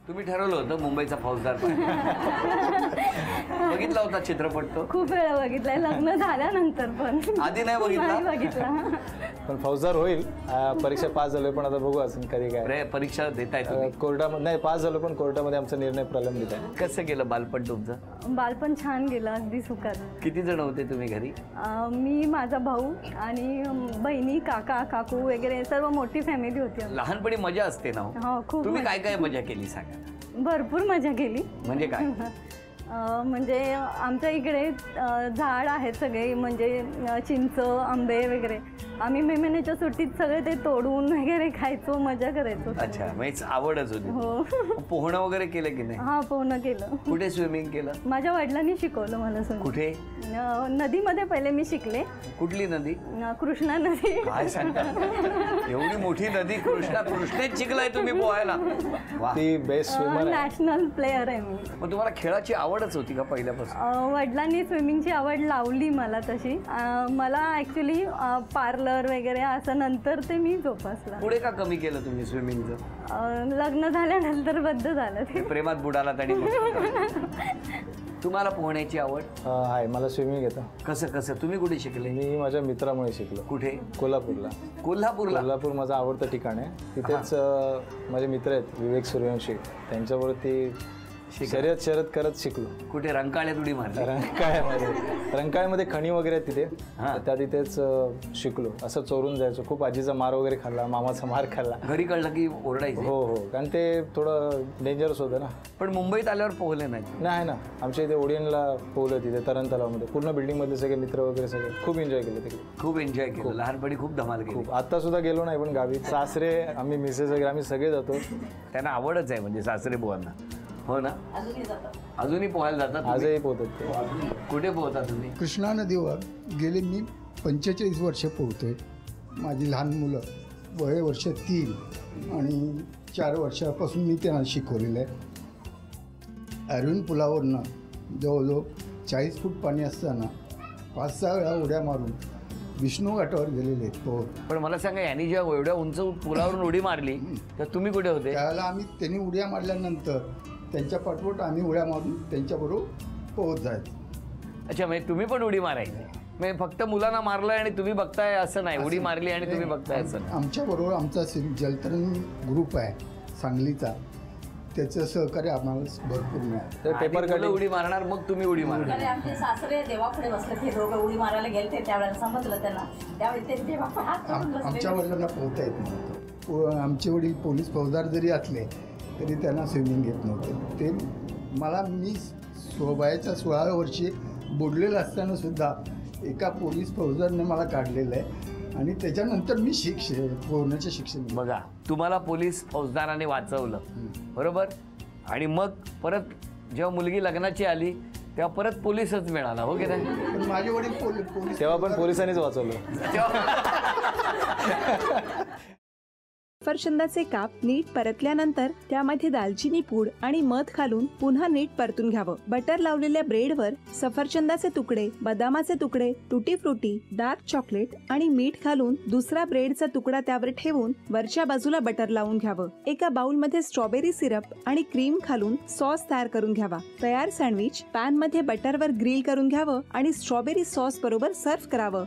तुम्ही ठरवलं होतं मुंबईचा फौजदार बघितला होता चित्रपट तो? खूप वेळा बघितलाय, लग्न झाल्यानंतर पण. आधी नाही बघितला? पण फौजदार होईल. परीक्षा पास झालोय पण आता बघू अजून कधी काय. परीक्षा देताय तुम्ही? कोर्टामध्ये नाही पास झालो पण कोर्टामध्ये आमचा निर्णय प्रलंबित आहे. कसं गेलं बालपण तुमचं? बालपण छान गेलं, अगदी सुखात. किती जण होते तुम्ही घरी? मी, माझा भाऊ आणि बहिणी, काका काकू वगैरे सर्व मोठी फॅमिली होती. लहानपणी मजा असते ना? हो, खूप. तुम्ही काय काय मजा केली सांगा? भरपूर मजा केली. म्हणजे काय? म्हणजे आमच्या इकडे झाड आहेत सगळे, म्हणजे चिंच, आंबे वगैरे. आम्ही मे महिन्याच्या सुट्टीत सगळे ते तोडून वगैरे खायचो, मजा करायचो. अच्छा, म्हणजे आवडच होती. हो. पोहणं वगैरे केलं की नाही? हा, पोहणं केलं. कुठे स्विमिंग केलं? माझ्या वडिलांनी शिकवलं मला स्विमिंग. कुठे? नदीमध्ये पहिले मी शिकले. कुठली नदी? कृष्णा नदी. काय सांगता, एवढी मोठी नदी कृष्णेत शिकलाय तुम्ही पोहायला? ती बेस्ट स्विमर आहे. नॅशनल प्लेअर आहे मी. मग तुम्हाला खेळाची आवडच होती का पहिल्यापासून? वडिलांनी स्विमिंगची आवड लावली मला तशी. मला ॲक्च्युली पार्लर वगैरे असं नंतर ते मी जोपासला. पुढे का कमी केलं तुम्ही स्विमिंगचं? लग्न झाल्यानंतर बद्द झालं ते. प्रेमात बुडालात आणि तुम्हाला पोहण्याची आवड आहे. मला स्विमिंग येतं. कसं कसं? तुम्ही कुठे शिकले? मी माझ्या मित्रामुळे शिकलो. कुठे? कोल्हापूरला. कोल्हापूर माझं आवडतं ठिकाण आहे. तिथेच माझे मित्र आहेत विवेक सूर्यवंशी, त्यांच्यावरती शर्यत करत शिकलो. कुठे? रंकाळ्यात उडी मारली? रंकाळ्यामध्ये खणी वगैरे आहेत तिथे, त्या तिथेच शिकलो. असं चोरून जायचो. खूप आजीचा मार वगैरे खाल्ला, मामाचा मार खाल्ला. घरी कळलं की ओरडायचं? हो, कारण ते थोडं डेंजरस होतं ना. पण मुंबईत आल्यावर पोहले नाही? नाही ना, आमच्या इथे ओडियनला पोहलं तिथे तरण तलावमध्ये. पूर्ण बिल्डिंगमध्ये सगळे मित्र वगैरे सगळे खूप एन्जॉय केले तिकडे. खूप एन्जॉय केलं लहानपणी? खूप धमाल केली. खूप. आता सुद्धा गेलो नाही पण गावी सासरे, आम्ही मिसेस वगैरे आम्ही सगळे जातो. त्यांना आवडच आहे म्हणजे सासरे बुवांना? हो ना. अजूनही पोहायला जातात? आजही पोहतात ते. कुठे पोहता तुम्ही? कृष्णा नदीवर गेले मी 45 वर्ष पोहतोय. माझी लहान मुलं वय वर्ष 3 आणि 4 वर्षापासून मी त्यांना शिकवलेलं आहे. अरविंद पुलावरनं जवळजवळ 40 फूट पाणी असताना 5-6 वेळा उड्या मारून विष्णू घाटावर गेलेले आहेत पोहत. पण मला सांगा, यांनी जेव्हा एवढ्या उंच पुलावरून उडी मारली तर तुम्ही कुठे होते? त्यावेळेला त्यांनी उड्या मारल्यानंतर त्यांच्या पाठोपाठ आम्ही उड्या मारून त्यांच्याबरोबर पोहत जायचं. अच्छा, म्हणजे तुम्ही पण उडी मारायची? म्हणजे फक्त मुलांना मारलंय आणि तुम्ही बघताय असं नाही? उडी मारली आणि तुम्ही बघताय असं नाही? आमच्याबरोबर आमचा जलतरण ग्रुप आहे सांगलीचा, त्याचं सहकार्य आम्हाला भरपूर मिळालं. पेपर कडे उडी मारणार, मग तुम्ही उडी मारणार. आमचे सासरे देवापुढे बसले, ते दोघं उडी मारायला गेले. त्यावेळेला समजलं त्यांना, त्यावेळी ते देवापुढे हात करून बसले. आमच्या वडिलांना पोहता येत नव्हतं. आमचे वडील पोलीस फौजदार जरी असले तरी त्यांना स्विमिंग येत नव्हतं. ते मी वयाच्या 16व्या वर्षी बुडलेलं असताना सुद्धा एका पोलीस फौजदारने मला काढलेलं आहे आणि त्याच्यानंतर मी पोहण्याचं शिक्षण. बघा, तुम्हाला पोलीस फौजदाराने वाचवलं, बरोबर? आणि मग परत जेव्हा मुलगी लग्नाची आली तेव्हा परत पोलीसच मिळाला, हो की नाही? पण माझे वडील पोलीस, तेव्हा पण पोलिसांनीच वाचवलं. सफरचंदाचे काप नीट परतल्यानंतर त्यामध्ये दालचिनी पूड आणि मध घालून पुन्हा नीट परतून घ्यावं. बटर लावलेल्या ब्रेडवर सफरचंदाचे तुकडे, बदामाचे तुकडे, टुटी फ्रुटी, डार्क चॉकलेट आणि मीठ घालून दुसरा ब्रेडचा तुकडा त्यावर ठेवून वरच्या बाजूला बटर लावून घ्यावं. एका बाउलमध्ये स्ट्रॉबेरी सिरप आणि क्रीम घालून सॉस तयार करून घ्यावा. तयार सँडविच पॅन मध्ये बटरवर ग्रिल करून घ्यावं आणि स्ट्रॉबेरी सॉस बरोबर सर्व्ह करावं.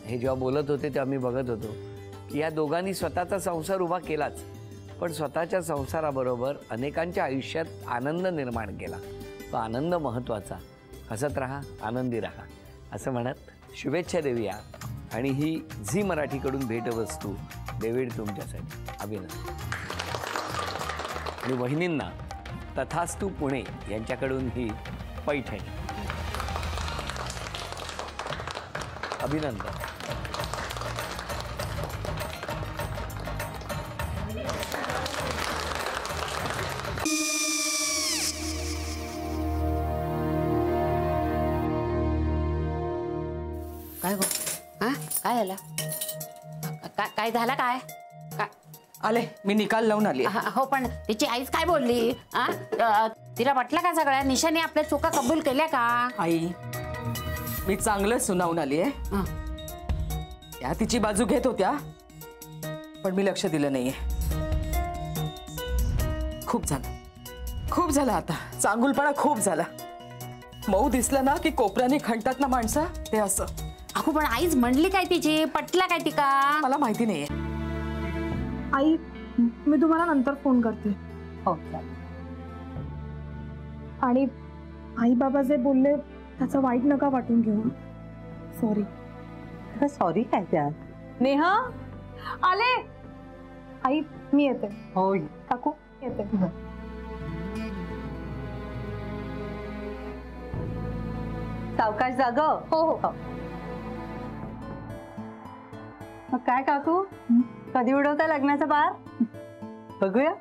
हे जेव्हा बोलत होते तेव्हा मी बघत होतो की या दोघांनी स्वतःचा संसार उभा केलाच, पण स्वतःच्या संसाराबरोबर अनेकांच्या आयुष्यात आनंद निर्माण केला. तो आनंद महत्त्वाचा. हसत राहा, आनंदी राहा असं म्हणत शुभेच्छा देऊया. आणि ही झी मराठीकडून भेटवस्तू डेव्हिड तुमच्यासाठी. अभिनंदन. आणि वहिनींना तथास्तू पुणे यांच्याकडून ही पैठणी. अभिनंदन. काय गो? हा, काय झालं? काय झालं? काय आले, मी निकाल लावून आली. हो, पण तिची आईच काय बोलली? तिला वाटलं का सगळ्या निशाने आपल्या चुका कबूल केल्या का? आई, मी चांगलं सुनावून आली आहे. त्या तिची बाजू घेत होत्या, पण मी लक्ष दिलं नाहीये. खूप झालं आता. चांगुलपणा खूप झाला. मऊ दिसलं ना की कोपऱ्याने खणतात ना माणसं, ते असं. अगो पण आईच म्हणली काय तिची, पटला काय तिका? मला माहिती नाहीये. आई, मी तुम्हाला नंतर फोन करते. हो आणि आई बाबा जे बोलले त्याचं वाईट नका वाटून घेऊ. सॉरी. सॉरी काय त्या? नेहा आले. आई मी येते. होय काकू येते. सावकाश जाग. हो हो. मग काय काकू, कधी उडवता लग्नाचा बार? बघूया.